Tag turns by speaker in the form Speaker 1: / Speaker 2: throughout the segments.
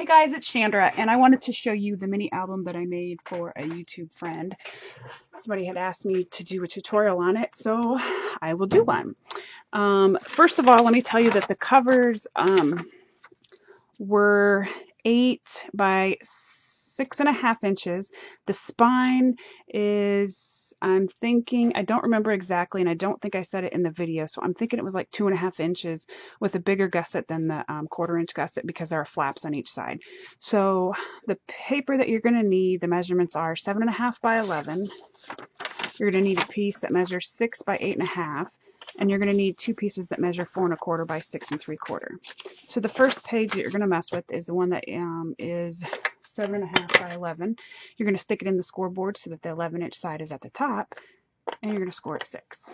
Speaker 1: guys, it's Chandra, and I wanted to show you the mini album that I made for a YouTube friend. Somebody had asked me to do a tutorial on it, so I will do one. First of all, let me tell you that the covers were 8 by 6.5 inches. The spine is, I'm thinking, I don't remember exactly, and I don't think I said it in the video, so I'm thinking it was like 2.5 inches with a bigger gusset than the 1/4 inch gusset because there are flaps on each side. So the paper that you're going to need, the measurements are 7.5 by 11. You're going to need a piece that measures 6 by 8.5. And you're going to need 2 pieces that measure 4 1/4 by 6 3/4. So the first page that you're going to mess with is the one that is 7.5 by 11. You're going to stick it in the scoreboard so that the 11-inch side is at the top, and you're going to score at 6.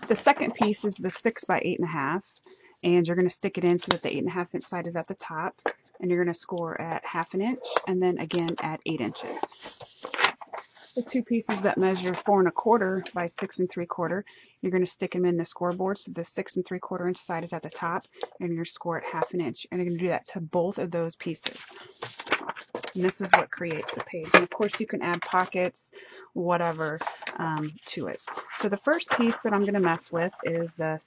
Speaker 1: The second piece is the 6 by 8.5, and you're going to stick it in so that the 8.5-inch side is at the top, and you're going to score at 1/2 inch, and then again at 8 inches. The 2 pieces that measure 4 1/4 by 6 3/4, you're going to stick them in the scoreboard so the 6 3/4 inch side is at the top, and you're going to score at 1/2 inch. And you're going to do that to both of those pieces. And this is what creates the page. And of course, you can add pockets, whatever, to it. So the first piece that I'm going to mess with is the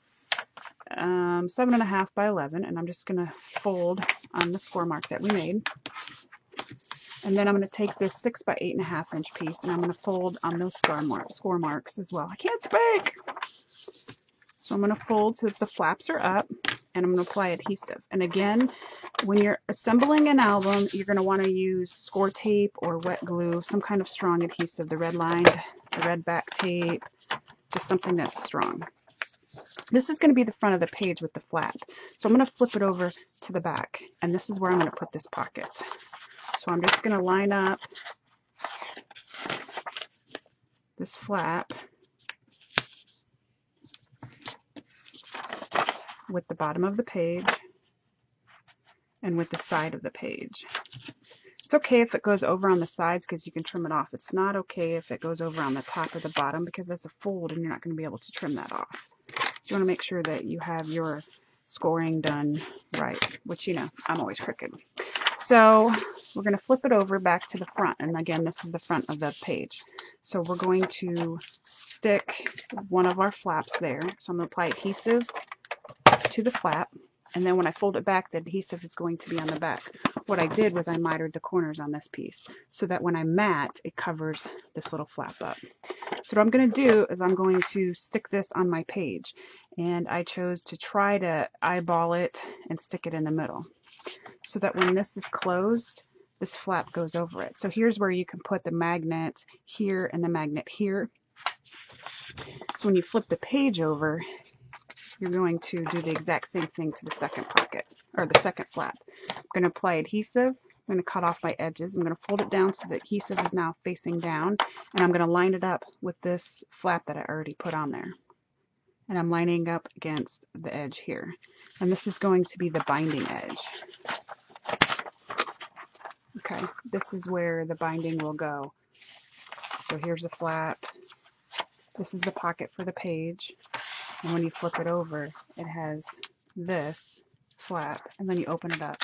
Speaker 1: 7.5 by 11, and I'm just going to fold on the score mark that we made. And then I'm going to take this 6 by 8.5 inch piece, and I'm going to fold on those score marks as well. I can't speak! So I'm going to fold so that the flaps are up, and I'm going to apply adhesive. And again, when you're assembling an album, you're going to want to use score tape or wet glue, some kind of strong adhesive, the red lined, the red back tape, just something that's strong. This is going to be the front of the page with the flap. So I'm going to flip it over to the back, and this is where I'm going to put this pocket. So I'm just going to line up this flap with the bottom of the page and with the side of the page. It's okay if it goes over on the sides because you can trim it off. It's not okay if it goes over on the top or the bottom because there's a fold and you're not going to be able to trim that off. So you want to make sure that you have your scoring done right, which, you know, I'm always crooked. So we're going to flip it over back to the front, and again, this is the front of the page. So we're going to stick one of our flaps there. So I'm going to apply adhesive to the flap, and then when I fold it back, the adhesive is going to be on the back. What I did was I mitered the corners on this piece so that when I mat, it covers this little flap up. So what I'm going to do is I'm going to stick this on my page, and I chose to try to eyeball it and stick it in the middle, so that when this is closed, this flap goes over it. So here's where you can put the magnet here and the magnet here. So when you flip the page over, you're going to do the exact same thing to the second pocket, or the second flap. I'm going to apply adhesive. I'm going to cut off my edges. I'm going to fold it down so the adhesive is now facing down, and I'm going to line it up with this flap that I already put on there. And I'm lining up against the edge here. And this is going to be the binding edge. Okay, this is where the binding will go. So here's a flap. This is the pocket for the page. And when you flip it over, it has this flap. And then you open it up,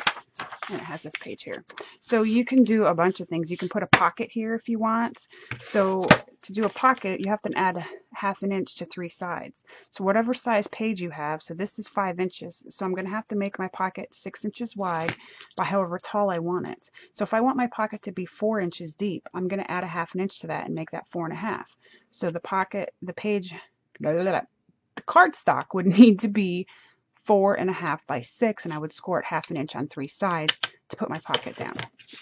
Speaker 1: and it has this page here. So you can do a bunch of things. You can put a pocket here if you want. So to do a pocket, you have to add 1/2 inch to 3 sides. So whatever size page you have, so this is 5 inches. So I'm going to have to make my pocket 6 inches wide by however tall I want it. So if I want my pocket to be 4 inches deep, I'm going to add 1/2 inch to that and make that 4.5. So the pocket, the page, the cardstock would need to be 4.5 by 6, and I would score it 1/2 inch on 3 sides to put my pocket down.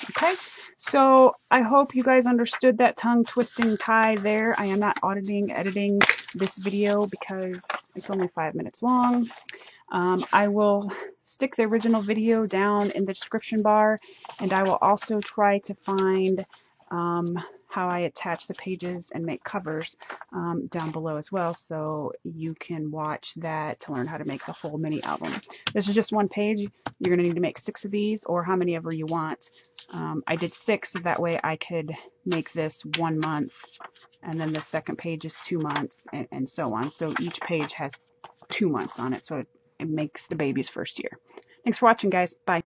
Speaker 1: Okay, so I hope you guys understood that tongue twisting tie there. I am not editing this video because it's only 5 minutes long. I will stick the original video down in the description bar, and I will also try to find how I attach the pages and make covers down below as well, so you can watch that to learn how to make the whole mini album. This is just one page. You're going to need to make 6 of these, or how many ever you want. I did 6 so that way I could make this 1 month, and then the second page is 2 months, and so on. So each page has 2 months on it, so it makes the baby's first year. Thanks for watching, guys. Bye.